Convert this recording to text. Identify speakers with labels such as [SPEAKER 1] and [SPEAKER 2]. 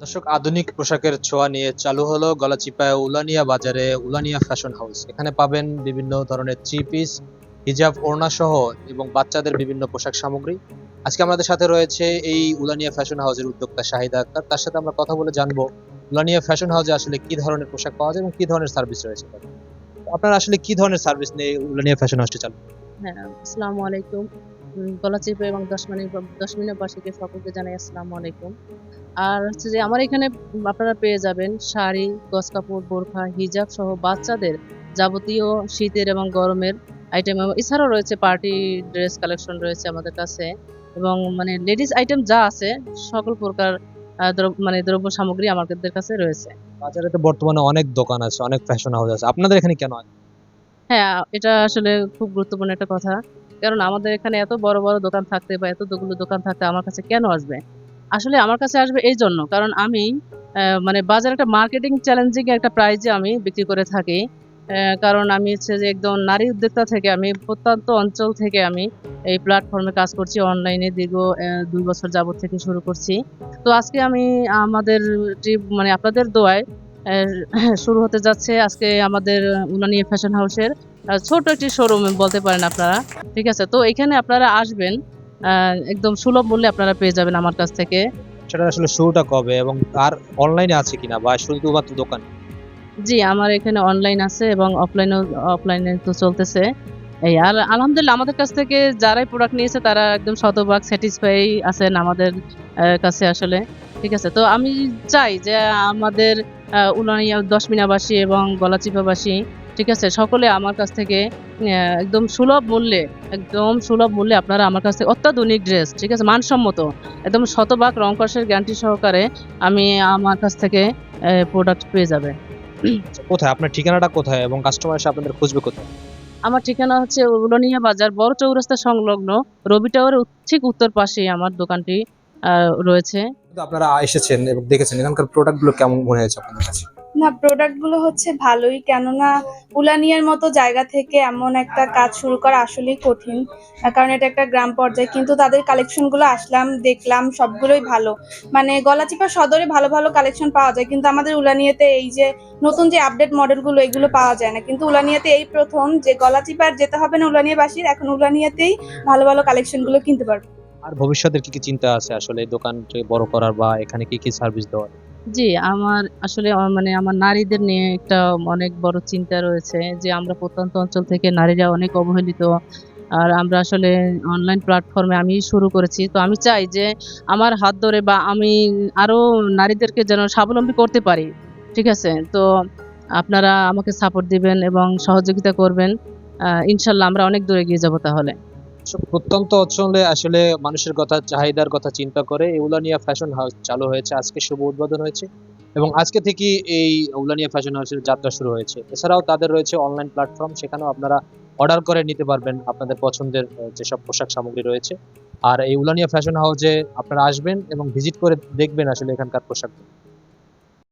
[SPEAKER 1] দর্শক, আধুনিক পোশাকের ছোঁয়া নিয়ে চালু হলো গলাচিপায় উলানিয়া বাজারে উলানিয়া ফ্যাশন হাউস। এখানে পাবেন বিভিন্ন ধরনের থ্রি পিস, হিজাব, ওড়না সহ এবং বাচ্চাদের বিভিন্ন পোশাক সামগ্রী। আজকে আমাদের সাথে রয়েছে এই উলানিয়া ফ্যাশন হাউসের উদ্যোক্তা শাহিদা আক্তার। তার সাথে আমরা কথা বলে জানবো উলানিয়া ফ্যাশন হাউসে আসলে কি ধরনের পোশাক পাওয়া যায় এবং কি ধরনের সার্ভিস রয়েছে। আপনারা আসলে কি ধরনের সার্ভিস নিয়ে উলানিয়া ফ্যাশন হাউসটি চালু?
[SPEAKER 2] হ্যাঁ, আসসালামু আলাইকুম। গলাচিপা এবং দশমিনাবাসীকে সকলকে জানাই আসসালামু আলাইকুম। আর হচ্ছে যে আমার এখানে আপনারা পেয়ে যাবেন শাড়ি, গজ কাপড়, বোরখা, হিজাব সহ বাচ্চাদের যাবতীয় শীতের এবং গরমের আইটেম এবং এছাড়াও রয়েছে পার্টি ড্রেস কালেকশন রয়েছে আমাদের কাছে এবং মানে লেডিস আইটেম যা আছে সকল প্রকার দ্রব্য সামগ্রী আমাদের কাছে রয়েছে।
[SPEAKER 1] বাজারে তো বর্তমানে অনেক দোকান আছে, অনেক ফ্যাশন হাউস আছে, আপনাদের এখানে কেন আছে?
[SPEAKER 2] হ্যাঁ, এটা আসলে খুব গুরুত্বপূর্ণ একটা কথা। কারণ আমাদের এখানে এত বড়, বড় দোকান থাকতে বা এতগুলো দোকান থাকতে আমার কাছে কেন আসবে? আসলে আমার কাছে আসবে এইজন্য কারণ আমি মানে বাজারে একটা মার্কেটিং চ্যালেঞ্জিং একটা প্রাইজে আমি বিক্রি করে থাকি। কারণ আমি হচ্ছে যে একদম নারী উদ্যোক্তা থেকে আমি প্রত্যন্ত অঞ্চল থেকে আমি এই প্ল্যাটফর্মে কাজ করছি। অনলাইনে দীর্ঘ ২ বছর যাবত থেকে শুরু করছি। তো আজকে আমি আমাদের মানে আপনাদের দোয়ায় শুরু হতে যাচ্ছে আজকে আমাদের উনানিয়া ফ্যাশন হাউসের ছোট একটি শোরুম বলতে পারেন আপনারা। ঠিক আছে? তো এখানে আপনারা আসবেন। একদম সুলভ মূল্যে আপনারা পেয়ে যাবেন আমার কাছ থেকে।
[SPEAKER 1] সেটা আসলে শুরুটা কবে এবং আর অনলাইনে আছে কিনা বা শুধুমাত্র দোকান?
[SPEAKER 2] জি, আমার এখানে অনলাইন আছে এবং অফলাইনে তো চলতেছে। এই আর আলহামদুলিল্লাহ আমাদের কাছ থেকে যারাই প্রোডাক্ট নিয়েছে তারা একদম শতভাগ স্যাটিসফাই আছেন আমাদের কাছে আসলে। ঠিক আছে? তো আমি চাই যে আমাদের উলানিয়া দশমিনাবাসী এবং গলাচিপাবাসী, ঠিক আছে? সকলে আমার কাছ থেকে একদম সুলভ মূল্যে আপনারা আমার কাছ থেকে অত্যাধুনিক ড্রেস, ঠিক আছে? মানসম্মত, একদম শতভাগ রং কষের গ্যারান্টি সহকারে আমি আমার কাছ থেকে প্রোডাক্ট পেয়ে যাবেন।
[SPEAKER 1] আচ্ছা, কোথায় আপনার ঠিকানাটা কোথায় এবং কাস্টমার এসে আপনাদের খুঁজবে কোথায়?
[SPEAKER 2] আমার ঠিকানা হচ্ছে উলুনিয়া বাজার বড় চৌরাস্তা সংলগ্ন রবি টাওয়ারের ঠিক উত্তর পাশেই আমার দোকানটি রয়েছে।
[SPEAKER 1] কিন্তু আপনারা এসেছেন এবং দেখেছেন এখানকার প্রোডাক্ট গুলো কেমন মনে হয়েছে আপনাদের কাছে?
[SPEAKER 3] না, প্রোডাক্ট গুলো হচ্ছে ভালোই, কেননা উলানিয়ার মতো জায়গা থেকে এমন একটা কাজ শুরু করা আসলেই কঠিন। কারণ এটা একটা গ্রাম পর্যায়ে, কিন্তু তাদের কালেকশন গুলো আসলাম, দেখলাম, সবগুলোই ভালো। মানে গলাচিপা সদরে ভালো ভালো কালেকশন পাওয়া যায়, কিন্তু আমাদের উলানিয়াতে এই যে নতুন যে আপডেট মডেলগুলো এগুলো পাওয়া যায় না। কিন্তু উলানিয়াতে এই প্রথম যে গলাচিপার যেতে হবে না উলানিয়াবাসীর, এখন উলানিয়াতেই ভালো ভালো কালেকশন গুলো কিনতে পারবে।
[SPEAKER 1] আর ভবিষ্যতের কি চিন্তা আছে আসলে এই দোকানটি বড় করার বা এখানে কি সার্ভিস দেওয়ার?
[SPEAKER 2] জি, আমার আসলে মানে আমার নারীদের নিয়ে একটা অনেক বড় চিন্তা রয়েছে যে আমরা প্রত্যন্ত অঞ্চল থেকে নারীরা অনেক অবহেলিত। আর আমরা আসলে অনলাইন প্ল্যাটফর্মে আমি শুরু করেছি। তো আমি চাই যে আমার হাত ধরে বা আমি আরো নারীদেরকে যেন স্বাবলম্বী করতে পারি। ঠিক আছে? তো আপনারা আমাকে সাপোর্ট দিবেন এবং সহযোগিতা করবেন। ইনশাআল্লাহ আমরা অনেক দূর এগিয়ে যাব তাহলে।
[SPEAKER 1] প্রত্যন্ত অঞ্চলে আসলে মানুষের কথা, চাহিদার কথা চিন্তা করে এই উলানিয়া ফ্যাশন হাউস চালু হয়েছে। আজকে শুভ উদ্বোধন হয়েছে এবং আজকে থেকেই এই উলানিয়া ফ্যাশন হাউসের যাত্রা শুরু হয়েছে। এছাড়াও তাদের রয়েছে অনলাইন প্ল্যাটফর্ম, সেখানেও আপনারা অর্ডার করে নিতে পারবেন আপনাদের পছন্দের যেসব পোশাক সামগ্রী রয়েছে। আর এই উলানিয়া ফ্যাশন হাউসে আপনারা আসবেন এবং ভিজিট করে দেখবেন আসলে এখানকার পোশাক।